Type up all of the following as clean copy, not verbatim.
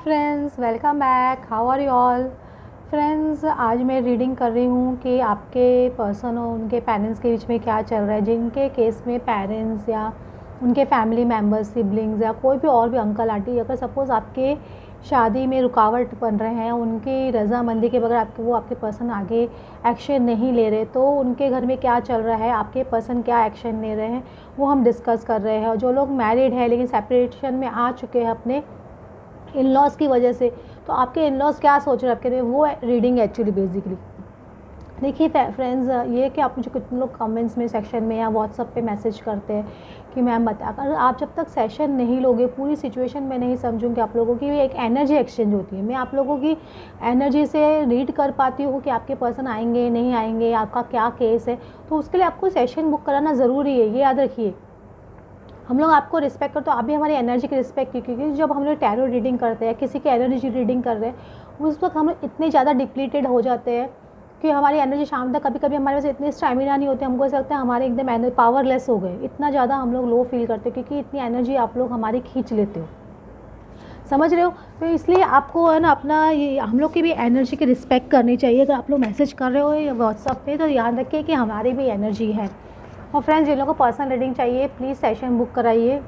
Friends, welcome back. How are you all friends. आज मैं reading कर रही हूँ कि आपके पर्सन और उनके पेरेंट्स के बीच में क्या चल रहा है। जिनके केस में पेरेंट्स या उनके फैमिली मेम्बर्स, सिबलिंग्स या कोई भी और भी अंकल आंटी अगर सपोज़ आपके शादी में रुकावट बन रहे हैं, उनकी रजामंदी के बगैर आपके पर्सन आगे एक्शन नहीं ले रहे, तो उनके घर में क्या चल रहा है, आपके पर्सन क्या एक्शन ले रहे हैं, वो हम डिस्कस कर रहे हैं। और जो लोग मैरिड है लेकिन सेपरेशन में आ चुके हैं अपने इन लॉज की वजह से, तो आपके इन लॉज क्या सोच रहे हैं आपके लिए, वो रीडिंग एक्चुअली बेसिकली। देखिए फ्रेंड्स, ये कि आप मुझे कितने लोग कमेंट्स में, सेक्शन में या व्हाट्सअप पे मैसेज करते हैं कि मैम बता, अगर आप जब तक सेशन नहीं लोगे, पूरी सिचुएशन में नहीं समझूंगी आप लोगों की एक एनर्जी एक्सचेंज होती है। मैं आप लोगों की एनर्जी से रीड कर पाती हूँ कि आपके पर्सन आएंगे नहीं आएंगे, आपका क्या केस है। तो उसके लिए आपको सेशन बुक कराना ज़रूरी है, ये याद रखिए। हम लोग आपको रिस्पेक्ट करते, तो आप भी हमारी एनर्जी की रिस्पेक्ट की, क्योंकि जब हम लोग टैरो रीडिंग करते हैं, किसी की एनर्जी रीडिंग कर रहे हैं, उस वक्त हम लोग इतने ज़्यादा डिप्लीटेड हो जाते हैं कि हमारी एनर्जी शाम तक, कभी कभी हमारे पास इतनी स्टैमिना नहीं होती, हमको ऐसा लगता है हमारे एकदम पावरलेस हो गए, इतना ज़्यादा हम लोग लो फील करते हैं क्योंकि इतनी एनर्जी आप लोग हमारी खींच लेते हो। समझ रहे हो? तो इसलिए आपको है ना अपना ये हम लोग की भी एनर्जी की रिस्पेक्ट करनी चाहिए। अगर आप लोग मैसेज कर रहे हो या व्हाट्सअप पे, तो याद रखिए कि हमारी भी एनर्जी है। और फ्रेंड्स, जिन लोगों को पर्सनल रीडिंग चाहिए प्लीज़ सेशन बुक कराइए।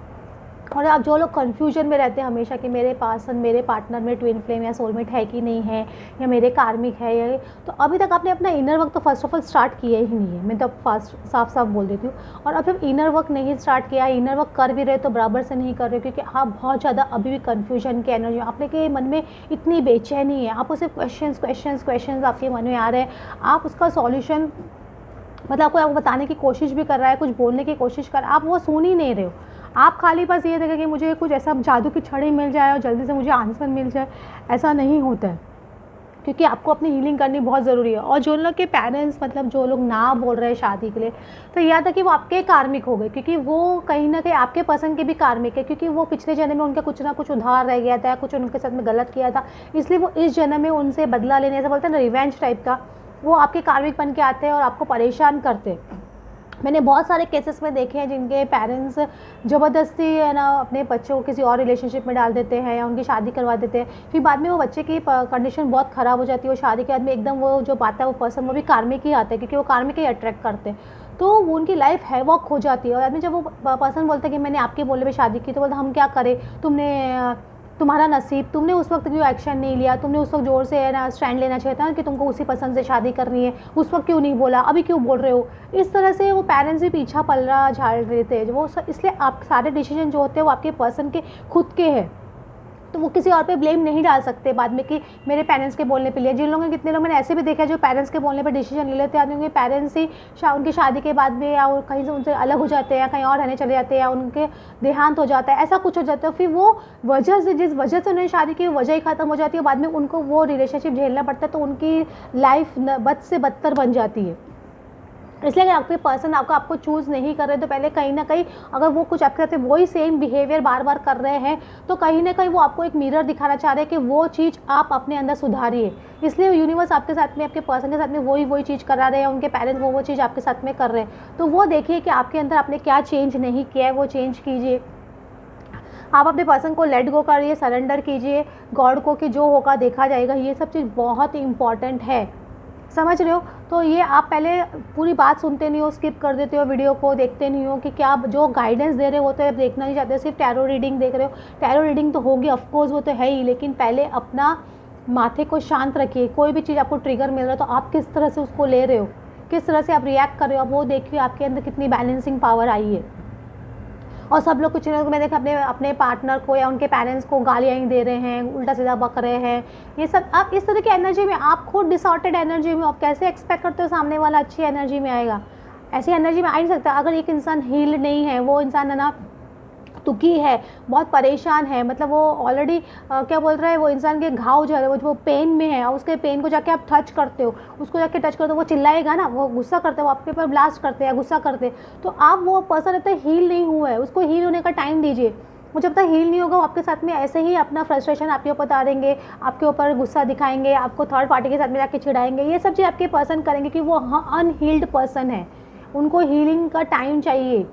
और आप जो लोग कन्फ्यूजन में रहते हैं हमेशा कि मेरे पर्सन, मेरे पार्टनर में ट्विन फ्लेम या सोलमेट है कि नहीं है, या मेरे कार्मिक है या, तो अभी तक आपने अपना इनर वर्क तो फर्स्ट ऑफ ऑल स्टार्ट किया ही नहीं है। मैं तो फर्स्ट साफ साफ बोल देती हूँ। और अब जब इनर वर्क नहीं स्टार्ट किया, इनर वर्क कर भी रहे तो बराबर से नहीं कर रहे, क्योंकि आप बहुत ज़्यादा अभी भी कन्फ्यूजन की एनर्जी, आपने के मन में इतनी बेचैनी है, आपको सिर्फ क्वेश्चंस आपके मन में आ रहे हैं। आप उसका सॉल्यूशन मतलब आपको बताने की कोशिश भी कर रहा है, कुछ बोलने की कोशिश कर, आप वो सुन ही नहीं रहे हो। आप खाली बस ये देखें कि मुझे कुछ ऐसा जादू की छड़ी मिल जाए और जल्दी से मुझे आंसर मिल जाए, ऐसा नहीं होता है, क्योंकि आपको अपनी हीलिंग करनी बहुत ज़रूरी है। और जो लोग के पेरेंट्स मतलब जो लोग ना बोल रहे हैं शादी के लिए, तो याद है कि वो आपके कार्मिक हो गए, क्योंकि वो कहीं ना कहीं आपके पसंद के भी कार्मिक है, क्योंकि वो पिछले जन्म में उनका कुछ ना कुछ उधार रह गया था, कुछ उनके साथ में गलत किया था, इसलिए वो इस जन्म में उनसे बदला लेने, ऐसा बोलते हैं ना रिवेंज टाइप का, वो आपके कार्मिक बन के आते हैं और आपको परेशान करते हैं। मैंने बहुत सारे केसेस में देखे हैं जिनके पेरेंट्स ज़बरदस्ती है ना अपने बच्चों को किसी और रिलेशनशिप में डाल देते हैं या उनकी शादी करवा देते हैं। फिर बाद में वो बच्चे की कंडीशन बहुत ख़राब हो जाती है, वो शादी के बाद में एकदम वो जो पाता है वो पर्सन वो भी कार्मिक ही आता है, क्योंकि वो कार्मिक ही अट्रैक्ट करते हैं। तो वो उनकी लाइफ हैवॉक हो जाती है। और आदमी जब वो पर्सन बोलता है कि मैंने आपके बोलने पर शादी की, तो बोलता हम क्या करें, तुम्हारा नसीब, तुमने उस वक्त क्यों एक्शन नहीं लिया, तुमने उस वक्त ज़ोर से है ना स्टैंड लेना चाहिए था कि तुमको उसी पसंद से शादी करनी है, उस वक्त क्यों नहीं बोला, अभी क्यों बोल रहे हो। इस तरह से वो पेरेंट्स भी पीछा पलड़ा झाड़ रहे थे वो इसलिए आप सारे डिसीजन जो होते हैं वो आपके पर्सन के खुद के हैं, तो वो किसी और पे ब्लेम नहीं डाल सकते बाद में कि मेरे पेरेंट्स के बोलने पे लिया। जिन लोगों ने, कितने लोग मैंने ऐसे भी देखा है जो पेरेंट्स के बोलने पे डिसीजन ले लेते हैं, उनके पेरेंट्स ही उनकी शादी के बाद में या कहीं से उनसे अलग हो जाते हैं या कहीं और रहने चले जाते हैं या उनके देहांत हो जाता है, ऐसा कुछ हो जाता है। फिर वो वजह से, जिस वजह से उन्होंने शादी की, वजह ही ख़त्म हो जाती है, बाद में उनको वो रिलेशनशिप झेलना पड़ता है, तो उनकी लाइफ बद से बदतर बन जाती है। इसलिए अगर आपके पर्सन आपको चूज़ नहीं कर रहे, तो पहले कहीं ना कहीं अगर वो कुछ आपके साथ वही सेम बिहेवियर बार बार कर रहे हैं, तो कहीं ना कहीं वो आपको एक मिरर दिखाना चाह रहे हैं कि वो चीज़ आप अपने अंदर सुधारिए। इसलिए यूनिवर्स आपके साथ में, आपके पर्सन के साथ में वही चीज़ करा रहे हैं, उनके पेरेंट्स वो चीज़ आपके साथ में कर रहे हैं। तो वो देखिए कि आपके अंदर आपने क्या चेंज नहीं किया है, वो चेंज कीजिए। आप अपने पर्सन को लेट गो करिए, सरेंडर कीजिए गॉड को कि जो होगा देखा जाएगा। ये सब चीज़ बहुत ही इंपॉर्टेंट है, समझ रहे हो? तो ये आप पहले पूरी बात सुनते नहीं हो, स्किप कर देते हो, वीडियो को देखते नहीं हो कि क्या जो गाइडेंस दे रहे हो तो आप देखना नहीं चाहते, सिर्फ टैरो रीडिंग देख रहे हो। टैरो रीडिंग तो होगी ऑफकोर्स, वो तो है ही, लेकिन पहले अपना माथे को शांत रखिए। कोई भी चीज़ आपको ट्रिगर मिल रहा है तो आप किस तरह से उसको ले रहे हो, किस तरह से आप रिएक्ट कर रहे हो, आप वो देखिए आपके अंदर कितनी बैलेंसिंग पावर आई है। और सब लोग कुछ लोग मैं देखा अपने पार्टनर को या उनके पेरेंट्स को गालियाँ ही दे रहे हैं, उल्टा सीधा बक रहे हैं, ये सब। आप इस तरह की एनर्जी में, आप खुद डिसऑर्डेड एनर्जी में, आप कैसे एक्सपेक्ट करते हो सामने वाला अच्छी एनर्जी में आएगा? ऐसी एनर्जी में आ नहीं सकता। अगर एक इंसान हील नहीं है, वो इंसान है ना दुखी है, बहुत परेशान है, मतलब वो ऑलरेडी क्या बोल रहा है, वो इंसान के घाव जो है वो पेन में है, और उसके पेन को जाके आप टच करते हो, उसको जाके टच करते हो, वो चिल्लाएगा ना, वो गुस्सा करते हो, आपके ऊपर ब्लास्ट करते हैं, गुस्सा करते हैं, तो आप वो पर्सन रहता है हील नहीं हुआ है, उसको हील होने का टाइम दीजिए। वो जब तक हील नहीं होगा वो आपके साथ में ऐसे ही अपना फ्रस्ट्रेशन आपके ऊपर उतारेंगे, आपके ऊपर गुस्सा दिखाएंगे, आपको थर्ड पार्टी के साथ में जाके चिढ़ाएंगे। ये सब चीज़ आपके पर्सन करेंगे कि वो अनहील्ड पर्सन है, उनको हीलिंग का टाइम चाहिए,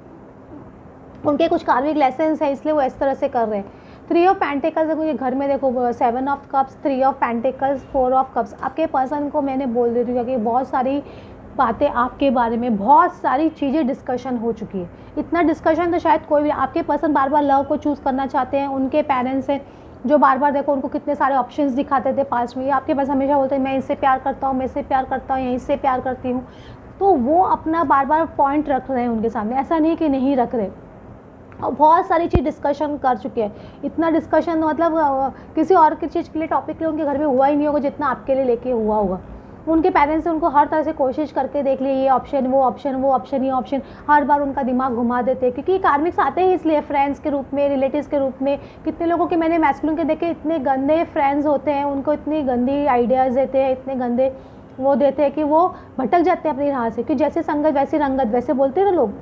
उनके कुछ कार्मिक लेसन्स हैं, इसलिए वो इस तरह से कर रहे हैं। 3 ऑफ पेंटिकल्स, देखो ये घर में देखो 7 of cups, 3 of pentacles, 4 of cups. आपके पर्सन को मैंने बोल देती हूँ कि बहुत सारी बातें आपके बारे में, बहुत सारी चीज़ें डिस्कशन हो चुकी है। इतना डिस्कशन तो शायद कोई भी, आपके पर्सन बार बार लव को चूज़ करना चाहते हैं। उनके पेरेंट्स हैं जो बार बार देखो उनको कितने सारे ऑप्शंस दिखाते थे पास में, आपके पास हमेशा बोलते हैं मैं इससे प्यार करता हूँ, मैं इससे प्यार करता हूँ, या इससे प्यार करती हूँ। तो वो अपना बार बार पॉइंट रख रहे हैं उनके सामने, ऐसा नहीं कि नहीं रख रहे। और बहुत सारी चीज़ डिस्कशन कर चुके हैं। इतना डिस्कशन मतलब किसी और की चीज़ के लिए, टॉपिक के लिए उनके घर में हुआ ही नहीं होगा जितना आपके लिए लेके हुआ होगा। उनके पेरेंट्स ने उनको हर तरह से कोशिश करके देख ली, ये ऑप्शन, वो ऑप्शन, वो ऑप्शन, ये ऑप्शन, हर बार उनका दिमाग घुमा देते हैं। क्योंकि कार्मिक्स आते ही इसलिए फ्रेंड्स के रूप में, रिलेटिव्स के रूप में। कितने लोगों के मैंने मैस्कुलिन के देखे इतने गंदे फ्रेंड्स होते हैं, उनको इतनी गंदी आइडियाज़ देते हैं, इतने गंदे वो देते हैं कि वो भटक जाते हैं अपनी राह से। कि जैसे संगत वैसी रंगत, वैसे बोलते हैं ना लोग,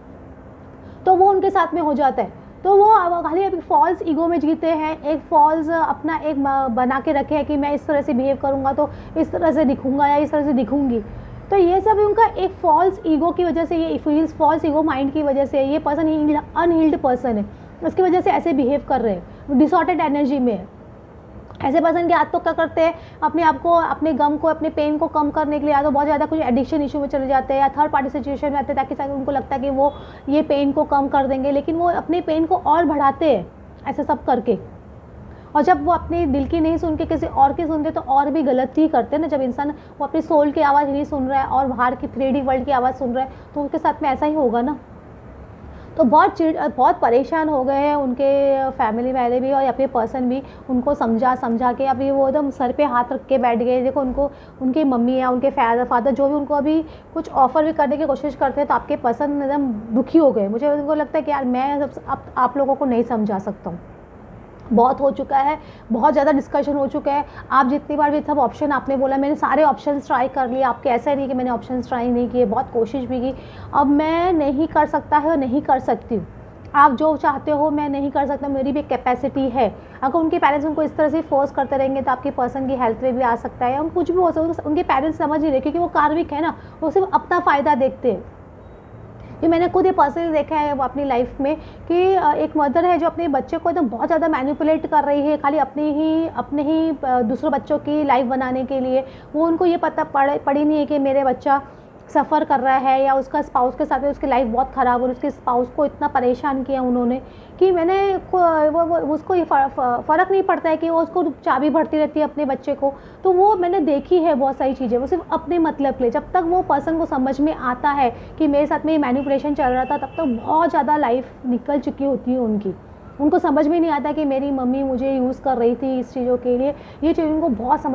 तो वो उनके साथ में हो जाता है। तो वो खाली अभी फॉल्स ईगो में जीते हैं, एक फॉल्स अपना एक बना के रखे हैं कि मैं इस तरह से बिहेव करूँगा तो इस तरह से दिखूँगा या इस तरह से दिखूँगी। तो ये सब उनका एक फॉल्स ईगो की वजह से, ये फील्स फॉल्स ईगो माइंड की वजह से, ये पर्सन अनहील्ड पर्सन है, उसकी वजह से ऐसे बिहेव कर रहे हैं, डिसऑर्डर्ड एनर्जी में है। ऐसे पर्सन के हाथ तो क्या करते हैं, अपने आप को, अपने गम को, अपने पेन को कम करने के लिए या तो बहुत ज़्यादा कुछ एडिक्शन इशू में चले जाते हैं या थर्ड पार्टी सिचुएशन में आते हैं, ताकि उनको लगता है कि वो ये पेन को कम कर देंगे, लेकिन वो अपने पेन को और बढ़ाते हैं ऐसे सब करके। और जब वो अपने दिल की नहीं सुन के किसी और की सुनते तो और भी गलत ही करते हैं ना। जब इंसान वो अपनी सोल की आवाज़ नहीं सुन रहा है और बाहर की 3D वर्ल्ड की आवाज़ सुन रहा है, तो उसके साथ में ऐसा ही होगा ना। तो बहुत परेशान हो गए हैं उनके फैमिली वाले भी और अपने पर्सन भी। उनको समझा के अभी वो एकदम सर पे हाथ रख के बैठ गए। देखो उनको, उनकी मम्मी या उनके फादर जो भी उनको अभी कुछ ऑफ़र भी करने की कोशिश करते हैं, तो आपके पर्सन एकदम दुखी हो गए। मुझे उनको लगता है कि यार मैं अब आप लोगों को नहीं समझा सकता हूँ, बहुत हो चुका है, बहुत ज़्यादा डिस्कशन हो चुका है। आप जितनी बार भी सब ऑप्शन आपने बोला, मैंने सारे ऑप्शंस ट्राई कर लिए, आपके ऐसा नहीं कि मैंने ऑप्शंस ट्राई नहीं किए, बहुत कोशिश भी की। अब मैं नहीं कर सकता है और नहीं कर सकती हूँ। आप जो चाहते हो मैं नहीं कर सकता, मेरी भी कैपेसिटी है। अगर उनके पेरेंट्स उनको इस तरह से फोर्स करते रहेंगे तो आपके पर्सन की हेल्थ में भी आ सकता है, हम कुछ भी हो सकता है। उनके पेरेंट्स समझ नहीं रहे क्योंकि वो कार्मिक है ना, वो सिर्फ अपना फ़ायदा देखते हैं। ये मैंने खुद ये पर्सनली देखा है वो अपनी लाइफ में कि एक मदर है जो अपने बच्चे को एकदम बहुत ज़्यादा मैनिपुलेट कर रही है, खाली अपने ही दूसरों बच्चों की लाइफ बनाने के लिए। वो उनको ये पता पड़ी नहीं है कि मेरे बच्चा सफ़र कर रहा है या उसका स्पाउस के साथ में उसकी लाइफ बहुत ख़राब, और उसके स्पाउस को इतना परेशान किया उन्होंने कि मैंने वो उसको ये फ़र्क नहीं पड़ता है कि वो उसको चाबी भरती रहती है अपने बच्चे को। तो वो मैंने देखी है बहुत सारी चीज़ें, वो सिर्फ अपने मतलब के लिए। जब तक वो पर्सन को समझ में आता है कि मेरे साथ में ये मैनिपुलेशन चल रहा था, तब तक बहुत ज़्यादा लाइफ निकल चुकी होती है उनकी। उनको समझ में नहीं आता कि मेरी मम्मी मुझे यूज़ कर रही थी इस चीज़ों के लिए। ये चीज़ उनको बहुत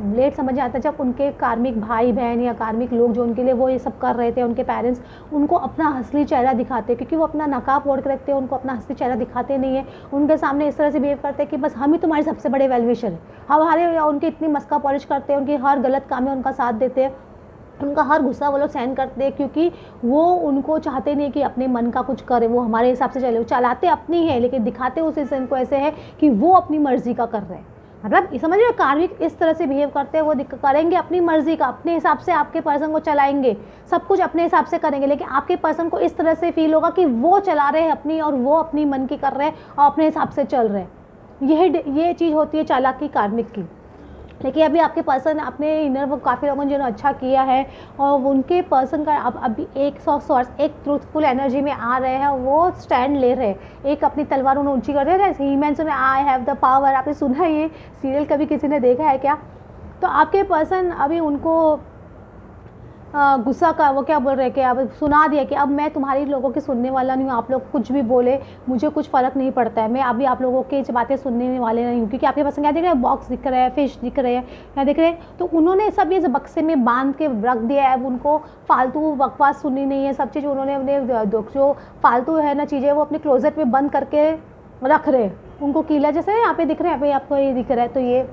लेट समझ में आता है, जब उनके कार्मिक भाई बहन या कार्मिक लोग जो उनके लिए वो ये सब कर रहे थे, उनके पेरेंट्स उनको अपना असली चेहरा दिखाते, क्योंकि वो अपना नकाब ओढ़ के रखते हैं, उनको अपना असली चेहरा दिखाते नहीं है। उनके सामने इस तरह से बिहेव करते हैं कि बस हम ही तुम्हारे सबसे बड़े वेलविशर हैं, हमारे उनकी इतनी मस्का पॉलिश करते हैं, उनकी हर गलत काम में उनका साथ देते हैं, उनका हर गुस्सा वो लोग सहन करते हैं, क्योंकि वो उनको चाहते नहीं कि अपने मन का कुछ करे, वो हमारे हिसाब से चले। वो चलाते अपनी है लेकिन दिखाते उस इंसान को ऐसे है कि वो अपनी मर्जी का कर रहे हैं। मतलब समझ रहे हो, कार्मिक इस तरह से बिहेव करते हैं, वो करेंगे अपनी मर्जी का, अपने हिसाब से आपके पर्सन को चलाएंगे, सब कुछ अपने हिसाब से करेंगे। लेकिन आपके पर्सन को इस तरह से फील होगा कि वो चला रहे हैं अपनी, और वो अपनी मन की कर रहे हैं और अपने हिसाब से चल रहे हैं। ये चीज़ होती है चालाकी कार्मिक की। लेकिन अभी आपके पर्सन अपने इनर वो काफ़ी लोगों ने जिन्होंने अच्छा किया है और उनके पर्सन का अब अभी एक सोर्स, एक ट्रूथफुल एनर्जी में आ रहे हैं, वो स्टैंड ले रहे हैं। एक अपनी तलवार उन्होंने ऊंची कर रहे हैं, हीमैन सुने आई हैव द पावर। आपने सुना है ये सीरियल, कभी किसी ने देखा है क्या? तो आपके पर्सन अभी उनको गुस्सा का वो क्या बोल रहे हैं कि अब सुना दिया कि अब मैं तुम्हारी लोगों की सुनने वाला नहीं हूँ, आप लोग कुछ भी बोले मुझे कुछ फ़र्क नहीं पड़ता है, मैं अभी आप लोगों की बातें सुनने वाले नहीं हूँ। क्योंकि आपके पास क्या दिख रहा है, बॉक्स दिख रहा है, फिश दिख रहे हैं, क्या दिख रहे हैं, तो उन्होंने सब ये बक्से में बांध के रख दिया है। अब उनको फालतू बकवास सुननी नहीं है, सब चीज़ उन्होंने अपने जो फालतू है ना चीज़ें वो अपने क्लोजेट में बंद करके रख रहे हैं। उनको कीला जैसे यहाँ पे दिख रहा है, यहाँ पे आपको ये दिख रहा है, तो ये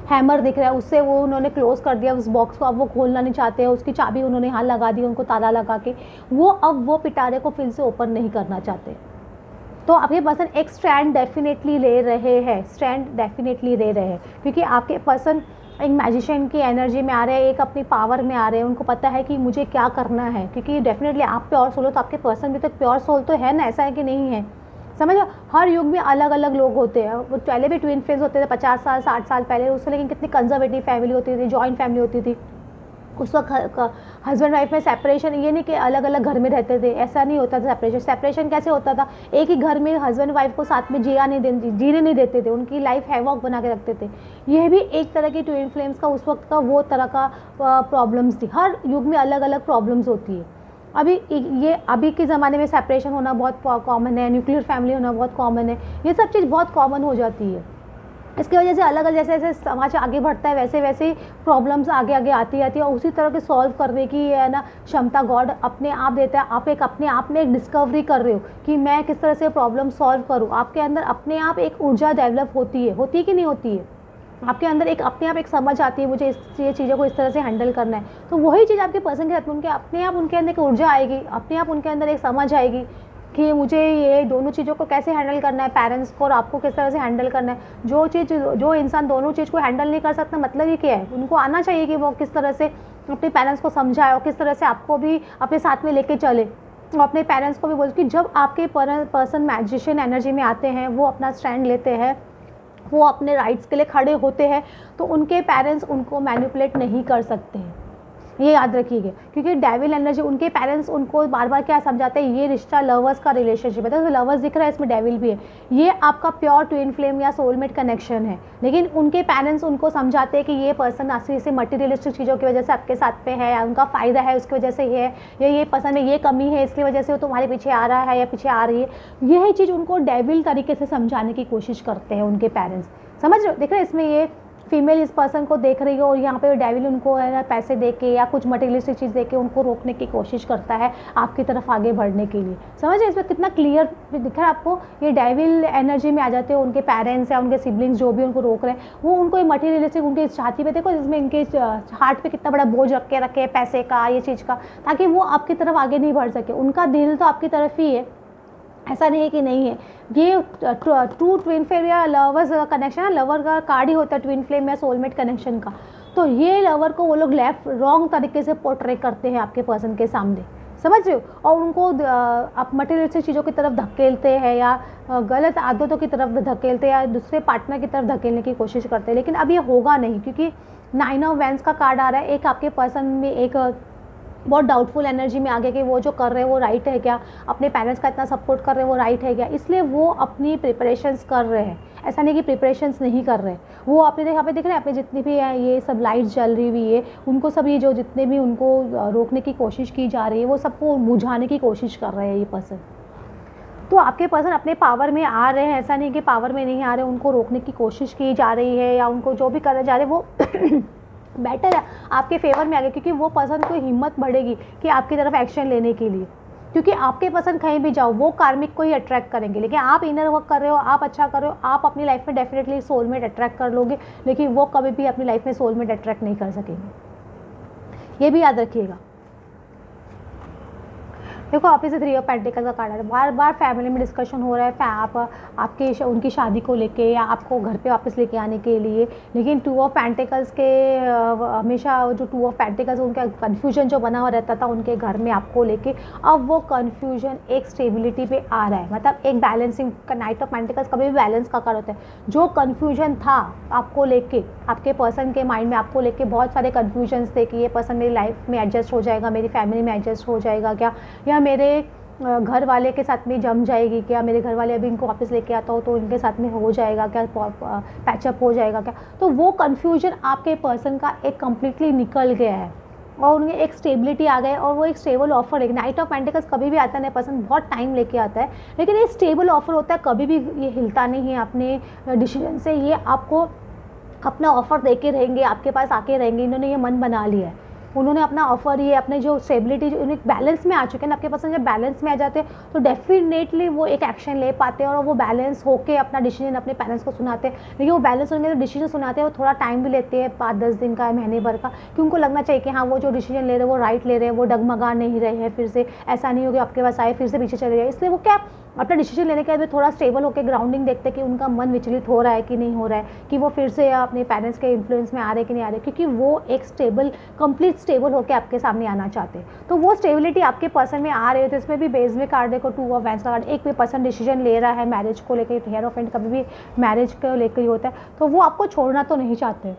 हैमर दिख रहा है, उससे वो उन्होंने क्लोज़ कर दिया उस बॉक्स को। अब वो खोलना नहीं चाहते हैं, उसकी चाबी उन्होंने यहाँ लगा दी, उनको ताला लगा के वो अब वो पिटारे को फिर से ओपन नहीं करना चाहते। तो आपके पर्सन एक स्टैंड डेफिनेटली ले रहे हैं, क्योंकि आपके पर्सन एक मैजिशियन की एनर्जी में आ रहे हैं, एक अपनी पावर में आ रहे हैं। उनको पता है कि मुझे क्या करना है, क्योंकि डेफिनेटली आप प्योर सोल हो, तो आपके पर्सन भी तो प्योर सोल तो है ना, ऐसा है कि नहीं है? समझ लो, हर युग में अलग अलग लोग होते हैं। वो पहले भी ट्विन फ्लेम्स होते थे 50 साल 60 साल पहले, उससे लेकिन कितनी कंजर्वेटिव फैमिली होती थी, जॉइंट फैमिली होती थी। उस वक्त हस्बैंड वाइफ में सेपरेशन, ये नहीं कि अलग अलग घर में रहते थे, ऐसा नहीं होता था। सेपरेशन कैसे होता था, एक ही घर में हस्बैंड वाइफ को साथ में जीने नहीं देते थे, उनकी लाइफ हैवॉक बना के रखते थे। यह भी एक तरह की ट्विन फ्लेम्स का उस वक्त का वो तरह का प्रॉब्लम्स थी। हर युग में अलग अलग प्रॉब्लम्स होती है। अभी के ज़माने में सेपरेशन होना बहुत कॉमन है, न्यूक्लियर फैमिली होना बहुत कॉमन है, ये सब चीज़ बहुत कॉमन हो जाती है। इसकी वजह से अलग अलग जैसे जैसे समाज आगे बढ़ता है वैसे वैसे प्रॉब्लम्स आगे आगे आती है, और उसी तरह के सॉल्व करने की है ना क्षमता गॉड अपने आप देता है। आप अपने आप में एक डिस्कवरी कर रहे हो कि मैं किस तरह से प्रॉब्लम सॉल्व करूँ। आपके अंदर अपने आप एक ऊर्जा डेवलप होती है कि नहीं होती है, आपके अंदर एक अपने आप एक समझ आती है, मुझे ये चीज़ों को इस तरह से हैंडल करना है। तो वही चीज़ आपके पर्सन के साथ में अपने आप उनके अंदर एक ऊर्जा आएगी, अपने आप उनके अंदर एक समझ आएगी कि मुझे ये दोनों चीज़ों को कैसे हैंडल करना है, पेरेंट्स को और आपको किस तरह से हैंडल करना है। जो इंसान दोनों चीज़ को हैंडल नहीं कर सकता, मतलब ये क्या है, उनको आना चाहिए कि वो किस तरह से अपने पेरेंट्स को समझाए और किस तरह से आपको भी अपने साथ में लेके चले, और अपने पेरेंट्स को भी बोल कि जब आपके पर्सन मैजिशियन एनर्जी में आते हैं, वो अपना स्टैंड लेते हैं, वो अपने राइट्स के लिए खड़े होते हैं, तो उनके पेरेंट्स उनको मैनिपुलेट नहीं कर सकते हैं। ये याद रखिएगा, क्योंकि डेविल एनर्जी, उनके पेरेंट्स उनको बार बार क्या समझाते हैं, ये रिश्ता लवर्स का रिलेशनशिप है। तो लवर्स दिख रहा है, इसमें डेविल भी है, ये आपका प्योर ट्विन फ्लेम या सोलमेट कनेक्शन है। लेकिन उनके पेरेंट्स उनको समझाते हैं कि ये पर्सन असली से मटीरियलिस्टिक चीज़ों की वजह से आपके साथ पे है, या उनका फ़ायदा है उसकी वजह से ये है, ये पर्सन में ये कमी है इसकी वजह से वो तुम्हारे पीछे आ रहा है या पीछे आ रही है। यही चीज़ उनको डेविल तरीके से समझाने की कोशिश करते हैं उनके पेरेंट्स। समझ रहे हो, देख रहे हैं, इसमें ये फीमेल इस पर्सन को देख रही हो और यहाँ पे डेविल उनको है ना पैसे दे के या कुछ मटेरियलिस्टिक चीज़ दे के उनको रोकने की कोशिश करता है आपकी तरफ आगे बढ़ने के लिए। समझ रहे, इसमें कितना क्लियर दिख रहा है आपको। ये डेविल एनर्जी में आ जाते हो, उनके पेरेंट्स या उनके सिबलिंग्स जो भी उनको रोक रहे हैं, वो उनको मटेरियलिस्टिक उनके छाती पे देखो, जिसमें इनके हार्ट पे कितना बड़ा बोझ रख के पैसे का, ये चीज़ का, ताकि वो आपकी तरफ आगे नहीं बढ़ सके। उनका दिल तो आपकी तरफ ही है, ऐसा नहीं है कि नहीं है। ये ट्रू ट्विन फ्लेम या लवर्स कनेक्शन है, लवर का कार्ड ही होता है ट्विन फ्लेम या सोलमेट कनेक्शन का। तो ये लवर को वो लोग लेफ्ट रॉन्ग तरीके से पोर्ट्रे करते हैं आपके पर्सन के सामने, समझ रहे हो, और उनको आप मटेरियलिस्टिक चीज़ों की तरफ धकेलते हैं या गलत आदतों की तरफ धकेलते हैं या दूसरे पार्टनर की तरफ धकेलने की कोशिश करते हैं। लेकिन अब ये होगा नहीं, क्योंकि 9 ऑफ वैंड्स का कार्ड आ रहा है। एक आपके पर्सन में एक बहुत डाउटफुल एनर्जी में आ गया कि वो जो कर रहे हैं वो राइट है क्या, अपने पेरेंट्स का इतना सपोर्ट कर रहे हैं वो राइट है क्या, इसलिए वो अपनी प्रिपरेशंस कर रहे हैं। ऐसा नहीं कि प्रिपरेशंस नहीं कर रहे, वो अपने यहाँ पे देख रहे हैं, अपने जितनी भी है ये सब लाइट जल रही हुई है, उनको सब ये जो जितने भी उनको रोकने की कोशिश की जा रही है वो सबको बुझाने की कोशिश कर रहे हैं ये पर्सन। तो आपके पर्सन अपने पावर में आ रहे हैं, ऐसा नहीं कि पावर में नहीं आ रहे, उनको रोकने की कोशिश की जा रही है या उनको जो भी करने जा रहे हैं वो बेटर है, आपके फेवर में आ गए, क्योंकि वो पर्सन को हिम्मत बढ़ेगी कि आपकी तरफ एक्शन लेने के लिए। क्योंकि आपके पर्सन कहीं भी जाओ वो कार्मिक को ही अट्रैक्ट करेंगे, लेकिन आप इनर वर्क कर रहे हो, आप अच्छा कर रहे हो, आप अपनी लाइफ में डेफिनेटली सोलमेट अट्रैक्ट कर लोगे, लेकिन वो कभी भी अपनी लाइफ में सोलमेट अट्रैक्ट नहीं कर सकेंगे। ये भी याद रखिएगा। देखो ऑफिस से 3 ऑफ पेंटिकल का कार्ड है, बार बार फैमिली में डिस्कशन हो रहा है आपके उनकी शादी को लेके या आपको घर पे वापस लेके आने के लिए। लेकिन 2 ऑफ पेंटिकल्स के हमेशा जो 2 ऑफ पेंटिकल्स उनका कन्फ्यूजन जो बना हुआ रहता था उनके घर में आपको लेके, अब वो कन्फ्यूजन एक स्टेबिलिटी पे आ रहा है, मतलब एक बैलेंसिंग। नाइट ऑफ पेंटिकल्स कभी भी बैलेंस का कार्ड होता है। जो कन्फ्यूजन था आपको लेके, आपके पर्सन के माइंड में आपको लेके बहुत सारे कन्फ्यूजन्स थे कि ये पर्सन मेरी लाइफ में एडजस्ट हो जाएगा, मेरी फैमिली में एडजस्ट हो जाएगा क्या, या मेरे घर वाले के साथ में जम जाएगी क्या, मेरे घर वाले अभी इनको वापस लेके आता हो तो इनके साथ में हो जाएगा क्या, पैचअप हो जाएगा क्या। तो वो कन्फ्यूजन आपके पर्सन का एक कम्प्लीटली निकल गया है और उनमें एक स्टेबिलिटी आ गई और वो एक स्टेबल ऑफर है। नाइट ऑफ पेंटिकल्स कभी भी आता है, पर्सन बहुत टाइम लेके आता है, लेकिन ये स्टेबल ऑफर होता है, कभी भी ये हिलता नहीं है अपने डिसीजन से। ये आपको अपना ऑफर दे के रहेंगे, आपके पास आके रहेंगे, इन्होंने ये मन बना लिया है, उन्होंने अपना ऑफर, ये अपने जो स्टेबिलिटी जो उन्हें बैलेंस में आ चुके हैं ना आपके पर्सन, जब बैलेंस में आ जाते हैं तो डेफिनेटली वो एक एक्शन ले पाते हैं और वो बैलेंस होके अपना डिसीजन अपने पेरेंट्स को सुनाते हैं। लेकिन वो बैलेंस होंगे तो डिसीजन सुनाते हैं वो थोड़ा टाइम भी लेते हैं, 5-10 दिन का, महीने भर का, कि उनको लगना चाहिए कि हाँ वो जो डिसीजन ले रहे हैं वो राइट ले रहे हैं, वो डगमगा नहीं रहे हैं, फिर से ऐसा नहीं हो कि आपके पास आए फिर से पीछे चले जाए। इसलिए वो क्या अपना डिसीजन लेने के बाद में थोड़ा स्टेबल होकर ग्राउंडिंग देखते हैं कि उनका मन विचलित हो रहा है कि नहीं हो रहा है, कि वो फिर से अपने पेरेंट्स के इन्फ्लुएंस में आ रहे कि नहीं आ रहे, क्योंकि वो एक स्टेबल, कंप्लीट स्टेबल होकर आपके सामने आना चाहते हैं। तो वो स्टेबिलिटी आपके पर्सन में आ रही है। तो इसमें भी बेस में कार्ड देखो, 2 ऑफ वैंड्स का कार्ड, एक भी पर्सन डिसीजन ले रहा है मैरिज को लेकर, हिएरोफेंट कभी भी मैरिज को लेकर ही होता है, तो वो आपको छोड़ना तो नहीं चाहते।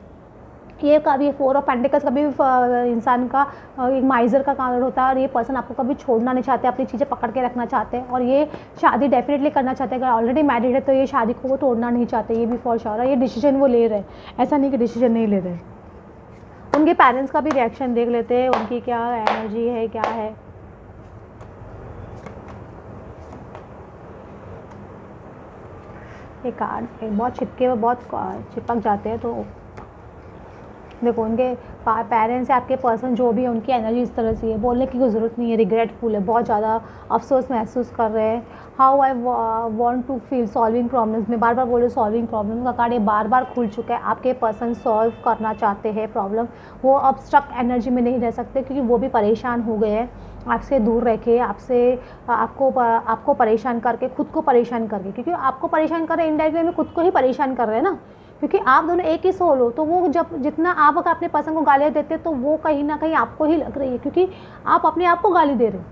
ये कभी 4 ऑफ पेंटिकल्स कभी भी इंसान का एक माइजर का कार्ड होता है, और ये पर्सन आपको कभी छोड़ना नहीं चाहते, अपनी चीज़ें पकड़ के रखना चाहते हैं, और ये शादी डेफिनेटली करना चाहते हैं। अगर ऑलरेडी मैरिड है तो ये शादी को वो तोड़ना नहीं चाहते, ये भी फॉर श्योर है। ये डिसीजन वो ले रहे हैं, ऐसा नहीं कि डिसीजन नहीं ले रहे। उनके पेरेंट्स का भी रिएक्शन देख लेते हैं, उनकी क्या एनर्जी है, क्या है। ये कार्ड बहुत चिपके हुए, बहुत चिपक जाते हैं। तो देखो, उनके पेरेंट्स या आपके पर्सन जो भी है, उनकी एनर्जी इस तरह से है, बोलने की कोई ज़रूरत नहीं है, रिग्रेटफुल है, बहुत ज़्यादा अफसोस महसूस कर रहे हैं। How I want to feel solving problems, में बार बार बोल रही सॉल्विंग प्रॉब्लम का कार्ड ये बार बार खुल चुका है। आपके पर्सन सॉल्व करना चाहते हैं प्रॉब्लम, वो अब स्टक एनर्जी में नहीं रह सकते, क्योंकि वो भी परेशान हो गए हैं आपसे दूर रह के, आपको परेशान करके, खुद को परेशान करके, क्योंकि आपको परेशान कर रहे हैं इनडायरेक्टली में, खुद को ही परेशान कर रहे हैं ना, क्योंकि आप दोनों एक ही सोल हो। तो वो जब जितना आप अगर अपने पर्सन को गालियाँ देते हैं, तो वो कहीं ना कहीं आपको ही लग रही है, क्योंकि आप अपने आप को गाली दे रहे हो।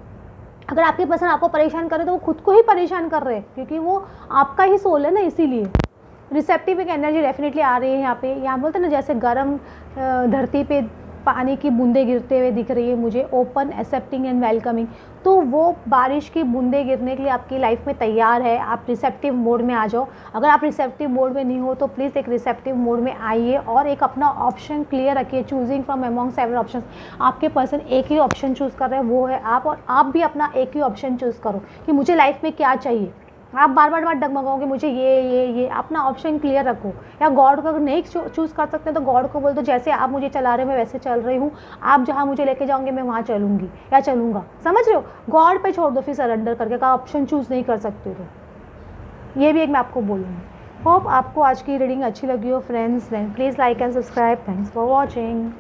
अगर आपके पर्सन आपको परेशान कर रहे तो वो खुद को ही परेशान कर रहे हैं, क्योंकि वो आपका ही सोल है ना, इसीलिए रिसेप्टिव एक एनर्जी डेफिनेटली आ रही है यहाँ पे। यहाँ बोलते हैं ना, जैसे गर्म धरती पे पानी की बूंदें गिरते हुए दिख रही है मुझे, ओपन, एक्सेप्टिंग एंड वेलकमिंग। तो वो बारिश की बूंदें गिरने के लिए आपकी लाइफ में तैयार है। आप रिसेप्टिव मोड में आ जाओ। अगर आप रिसेप्टिव मोड में नहीं हो तो प्लीज़ एक रिसेप्टिव मोड में आइए, और एक अपना ऑप्शन क्लियर रखिए, choosing from among several option. आपके पर्सन एक ही ऑप्शन चूज़ कर रहे हैं, वो है आप, और आप भी अपना एक ही ऑप्शन चूज़ करो कि मुझे लाइफ में क्या चाहिए। आप बार बार डगमगाओगे मुझे ये, अपना ऑप्शन क्लियर रखो। या गॉड को अगर नहीं चूज़ कर सकते तो गॉड को बोल दो, जैसे आप मुझे चला रहे हो मैं वैसे चल रही हूँ, आप जहाँ मुझे लेके जाओगे मैं वहाँ चलूँगी या चलूँगा। समझ रहे हो, गॉड पे छोड़ दो फिर सरेंडर करके, का ऑप्शन चूज़ नहीं कर सकते तो ये भी एक मैं आपको बोलूँगी। होप आपको आज की रीडिंग अच्छी लगी हो friends. Then please like and subscribe. Thanks for watching.